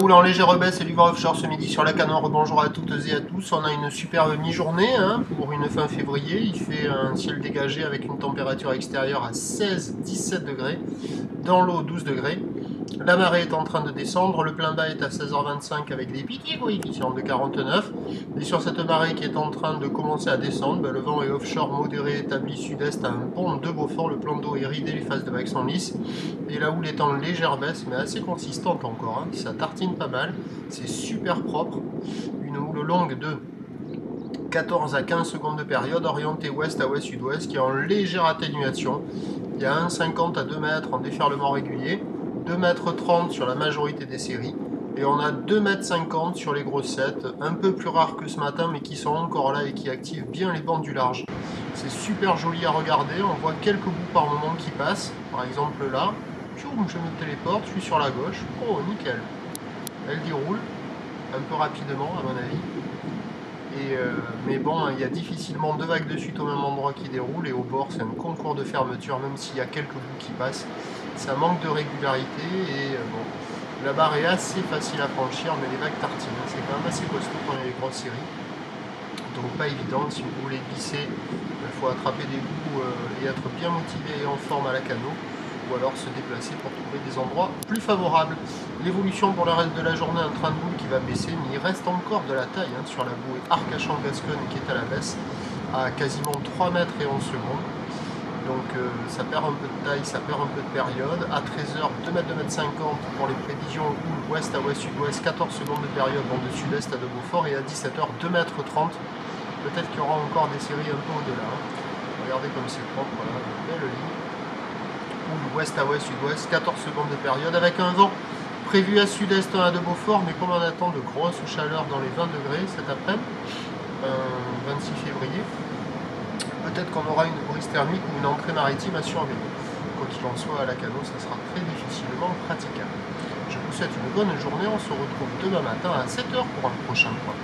roule en légère baisse et du vent offshore ce midi sur la Canore. Bonjour à toutes et à tous. On a une superbe mi-journée pour une fin février. Il fait un ciel dégagé avec une température extérieure à 16-17 degrés. Dans l'eau 12 degrés. La marée est en train de descendre. Le plein bas est à 16h25 avec des petits coefficients de 49. Et sur cette marée qui est en train de commencer à descendre, le vent est offshore modéré établi sud-est à un pont de Beaufort. Le plan d'eau est ridé, les faces de vagues sont lisses. Et la houle est en légère baisse, mais assez consistante encore. Ça tartine pas mal. C'est super propre. Une houle longue de 14 à 15 secondes de période, orientée ouest à ouest-sud-ouest, qui est en légère atténuation. Il y a 1,50 à 2 mètres en déferlement régulier, 2,30 m sur la majorité des séries, et on a 2,50 m sur les grossettes, un peu plus rares que ce matin, mais qui sont encore là et qui activent bien les bandes du large. C'est super joli à regarder, on voit quelques bouts par moment qui passent, par exemple là, je me téléporte, je suis sur la gauche, oh nickel, elle déroule, un peu rapidement à mon avis. Mais bon, il y a difficilement deux vagues de suite au même endroit qui déroulent, et au bord c'est un concours de fermeture, même s'il y a quelques bouts qui passent. Ça manque de régularité, et bon, la barre est assez facile à franchir, mais les vagues tartinent. C'est quand même assez costaud quand il y a les grosses séries. Donc pas évident, si vous voulez glisser, il faut attraper des bouts et être bien motivé et en forme à la canot, ou alors se déplacer pour trouver des endroits plus favorables. L'évolution pour le reste de la journée, un train de boule qui va baisser, mais il reste encore de la taille sur la bouée Arcachon-Gascogne qui est à la baisse, à quasiment 3 mètres et 11 secondes. Donc ça perd un peu de taille, ça perd un peu de période. À 13h, 2 mètres, 2,50 m pour les prévisions houle ouest à ouest-sud-ouest, 14 secondes de période, vent de sud-est à de Beaufort, et à 17h, 2,30 m. Peut-être qu'il y aura encore des séries un peu au-delà. Regardez comme c'est propre, là, belle ligne. Houle ouest à ouest-sud-ouest, 14 secondes de période, avec un vent prévu à sud-est à de Beaufort, mais comme on attend de grosses chaleurs dans les 20 degrés cet après-midi, 26 février, peut-être qu'on aura une brise thermique ou une entrée maritime à surveiller. Quoi qu'il en soit, à la canot, ça sera très difficilement praticable. Je vous souhaite une bonne journée, on se retrouve demain matin à 7h pour un prochain point.